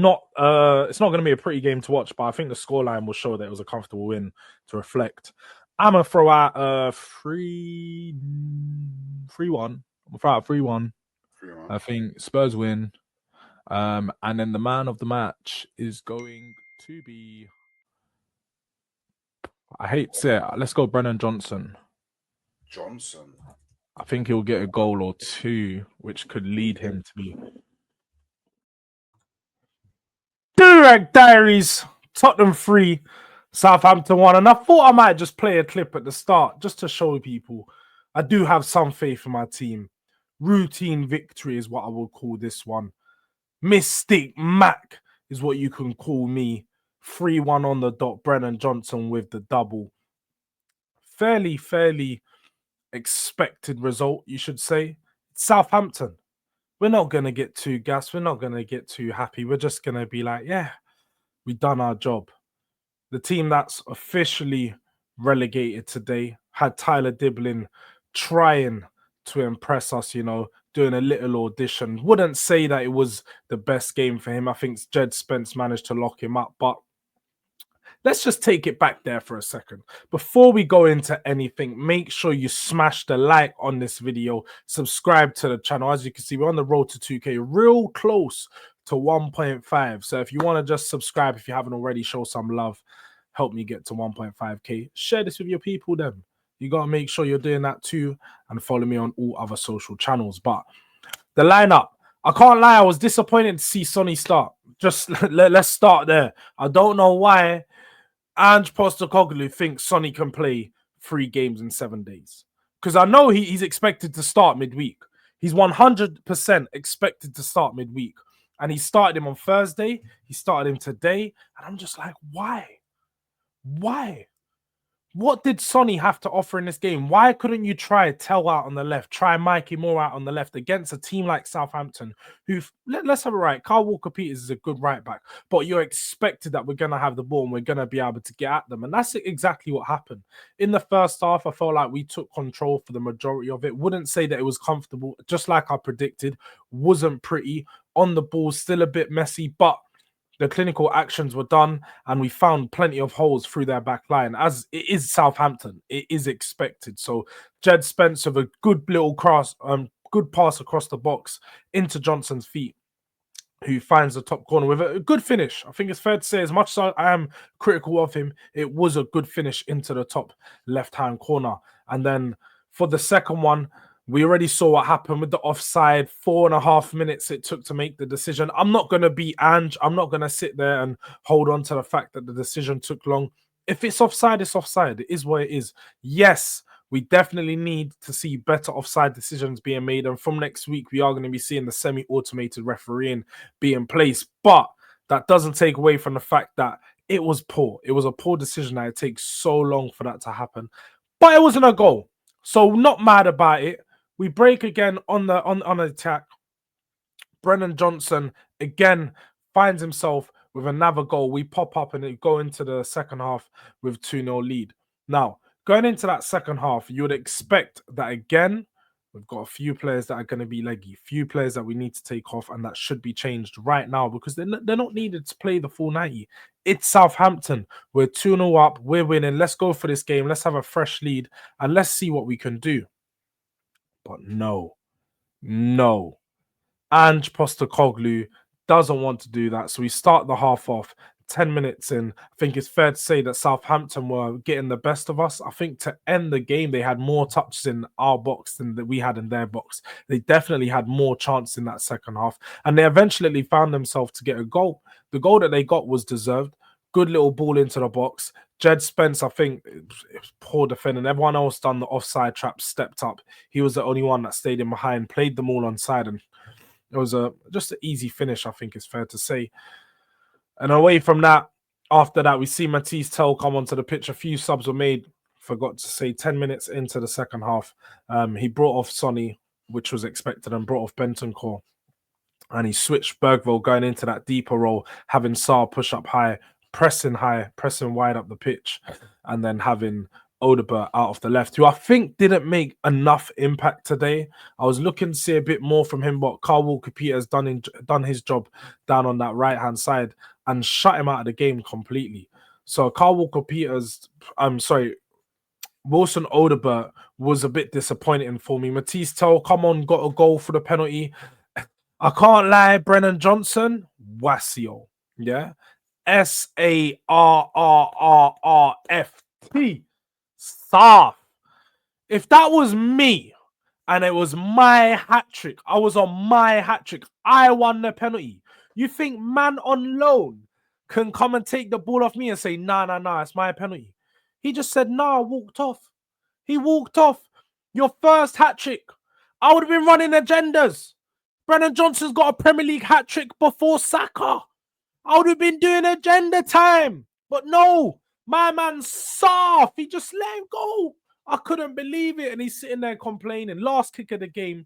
it's not going to be a pretty game to watch, but I think the scoreline will show that it was a comfortable win to reflect. I'm gonna throw out 3-1. I'm gonna throw out 3-1. 3-1. I think Spurs win. And then the man of the match is going to be, I hate to say it, let's go Brennan Johnson. Johnson. I think he'll get a goal or two, which could lead him to be Durag Diaries, Tottenham 3, Southampton 1. And I thought I might just play a clip at the start just to show people I do have some faith in my team. Routine victory is what I will call this one. Mystic Mac is what you can call me. 3-1 on the dot. Brennan Johnson with the double. Fairly expected result, you should say. Southampton. We're not going to get too gassed. We're not going to get too happy. We're just going to be like, yeah, we've done our job. The team that's officially relegated today had Tyler Diblin trying to impress us, doing a little audition. Wouldn't say that it was the best game for him. I think Jed Spence managed to lock him up, but let's just take it back there for a second. Before we go into anything, make sure you smash the like on this video, subscribe to the channel. As you can see, we're on the road to 2K, real close to 1.5. So if you want to just subscribe, if you haven't already, show some love, help me get to 1.5K. Share this with your people then. You got to make sure you're doing that too, and follow me on all other social channels. But the lineup, I can't lie, I was disappointed to see Sonny start. Just let's start there. I don't know why Ange Postecoglou thinks Sonny can play 3 games in 7 days. Because I know he's expected to start midweek. He's 100% expected to start midweek. And he started him on Thursday. He started him today. And I'm just like, why? Why? What did Sonny have to offer in this game? Why couldn't you try Tell out on the left, try Mikey Moore out on the left against a team like Southampton, who, let's have a right, Carl Walker-Peters is a good right back, but you're expected that we're going to have the ball and we're going to be able to get at them. And that's exactly what happened. In the first half, I felt like we took control for the majority of it. Wouldn't say that it was comfortable, just like I predicted. Wasn't pretty. On the ball, still a bit messy, but the clinical actions were done and we found plenty of holes through their back line. As it is Southampton, it is expected. So Jed Spence with a good little cross, good pass across the box into Johnson's feet, who finds the top corner with a good finish. I think it's fair to say, as much as I am critical of him, it was a good finish into the top left-hand corner. And then for the second one, we already saw what happened with the offside. 4.5 minutes it took to make the decision. I'm not going to be Ange. I'm not going to sit there and hold on to the fact that the decision took long. If it's offside, it's offside. It is what it is. Yes, we definitely need to see better offside decisions being made. And from next week, we are going to be seeing the semi-automated refereeing be in place. But that doesn't take away from the fact that it was poor. It was a poor decision that it takes so long for that to happen. But it wasn't a goal. So not mad about it. We break again on the attack. Brennan Johnson again finds himself with another goal. We pop up and go into the second half with 2-0 lead. Now, going into that second half, you would expect that again, we've got a few players that are going to be leggy, few players that we need to take off, and that should be changed right now because they're not needed to play the full 90. It's Southampton. We're 2-0 up. We're winning. Let's go for this game. Let's have a fresh lead, and let's see what we can do. But no. Ange Postecoglou doesn't want to do that. So we start the half off 10 minutes in. I think it's fair to say that Southampton were getting the best of us. I think to end the game, they had more touches in our box than we had in their box. They definitely had more chance in that second half. And they eventually found themselves to get a goal. The goal that they got was deserved. Good little ball into the box. Jed Spence, I think, it was poor defending. Everyone else done the offside trap, stepped up. He was the only one that stayed in behind, played them all onside, and it was just an easy finish, I think it's fair to say. And away from that, after that, we see Matisse Tell come onto the pitch. A few subs were made. Forgot to say, 10 minutes into the second half, he brought off Sonny, which was expected, and brought off Bentancur. And he switched Bergville going into that deeper role, having Sarr push up high, pressing wide up the pitch, and then having Odegaard out of the left, who I think didn't make enough impact today. I was looking to see a bit more from him, but Carl Walker-Peters done his job down on that right-hand side and shut him out of the game completely. So Carl Walker-Peters, I'm sorry, Wilson Odegaard was a bit disappointing for me. Matisse Tell, come on, got a goal for the penalty. I can't lie, Brennan Johnson, Wasio. Yeah. Sarrrrrft. Staff. If that was me and it was my hat trick, I was on my hat trick, I won the penalty. You think man on loan can come and take the ball off me and say, nah, it's my penalty? He just said, nah, walked off. He walked off. Your first hat trick. I would have been running agendas. Brennan Johnson's got a Premier League hat trick before Saka. I would have been doing agenda time. But no, my man's soft. He just let him go. I couldn't believe it. And he's sitting there complaining. Last kick of the game.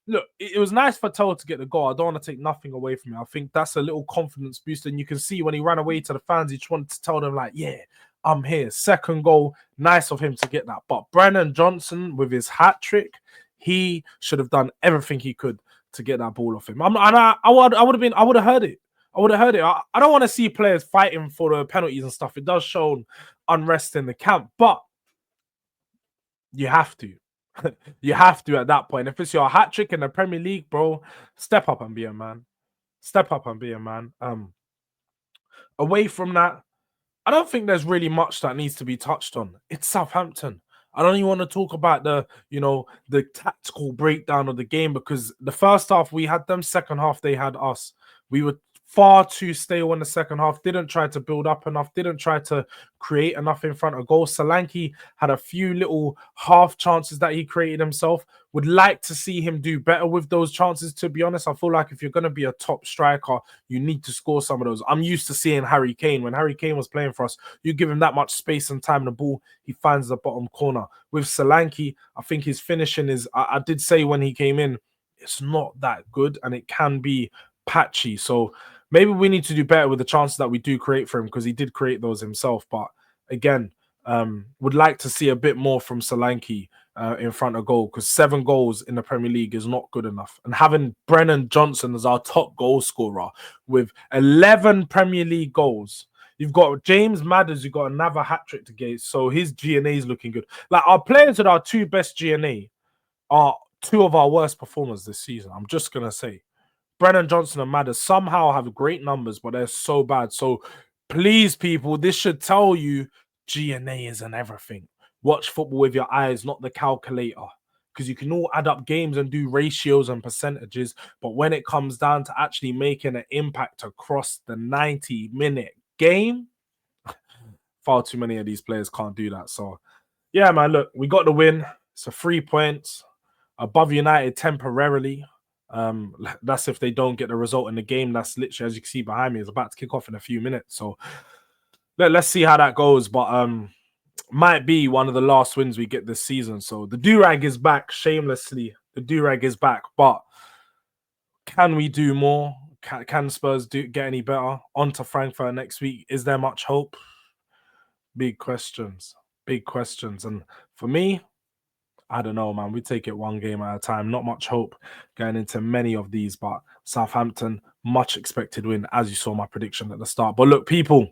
Look, it was nice for Toll to get the goal. I don't want to take nothing away from it. I think that's a little confidence boost. And you can see when he ran away to the fans, he just wanted to tell them, like, yeah, I'm here. Second goal, nice of him to get that. But Brennan Johnson, with his hat trick, he should have done everything he could to get that ball off him. I would have heard it. I would have heard it. I don't want to see players fighting for the penalties and stuff. It does show unrest in the camp, but you have to. You have to at that point. If it's your hat trick in the Premier League, bro, step up and be a man. Step up and be a man. Away from that, I don't think there's really much that needs to be touched on. It's Southampton. I don't even want to talk about the tactical breakdown of the game, because the first half we had them, second half they had us. We were far too stale in the second half, didn't try to build up enough, didn't try to create enough in front of goal. Solanke had a few little half chances that he created himself. Would like to see him do better with those chances, to be honest. I feel like if you're going to be a top striker, you need to score some of those. I'm used to seeing Harry Kane. When Harry Kane was playing for us, you give him that much space and time in the ball, he finds the bottom corner. With Solanke, I think his finishing is, I did say when he came in, it's not that good and it can be patchy. So maybe we need to do better with the chances that we do create for him, because he did create those himself. But again, would like to see a bit more from Solanke in front of goal, because 7 goals in the Premier League is not good enough. And having Brennan Johnson as our top goal scorer with 11 Premier League goals, you've got James Madders, you've got another hat-trick to get, so his GNA is looking good. Like, our players that are 2 best GNA are 2 of our worst performers this season. I'm just going to say. Brennan Johnson and Madders somehow have great numbers, but they're so bad. So please, people, this should tell you GNA isn't everything. Watch football with your eyes, not the calculator. Because you can all add up games and do ratios and percentages, but when it comes down to actually making an impact across the 90-minute game, far too many of these players can't do that. So, yeah, man, look, we got the win. It's a 3 points above United temporarily. That's if they don't get the result in the game. That's literally, as you can see behind me, is about to kick off in a few minutes. So let's see how that goes. But might be one of the last wins we get this season. So the Durag is back, shamelessly. The Durag is back, but can we do more? Can Spurs get any better? On to Frankfurt next week. Is there much hope? Big questions. Big questions. And for me, I don't know, man. We take it one game at a time. Not much hope going into many of these, but Southampton, much expected win, as you saw my prediction at the start. But look, people,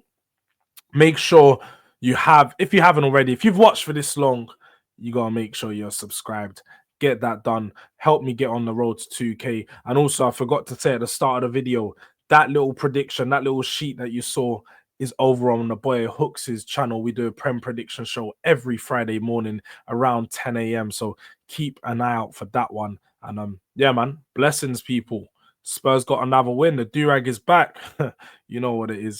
make sure you have, if you haven't already, if you've watched for this long, you got to make sure you're subscribed. Get that done. Help me get on the road to 2K. And also, I forgot to say at the start of the video, that little prediction, that little sheet that you saw is over on the boy Hooks' channel. We do a Prem prediction show every Friday morning around 10 a.m. So keep an eye out for that one. And yeah, man, blessings, people. Spurs got another win. The Durag is back. You know what it is.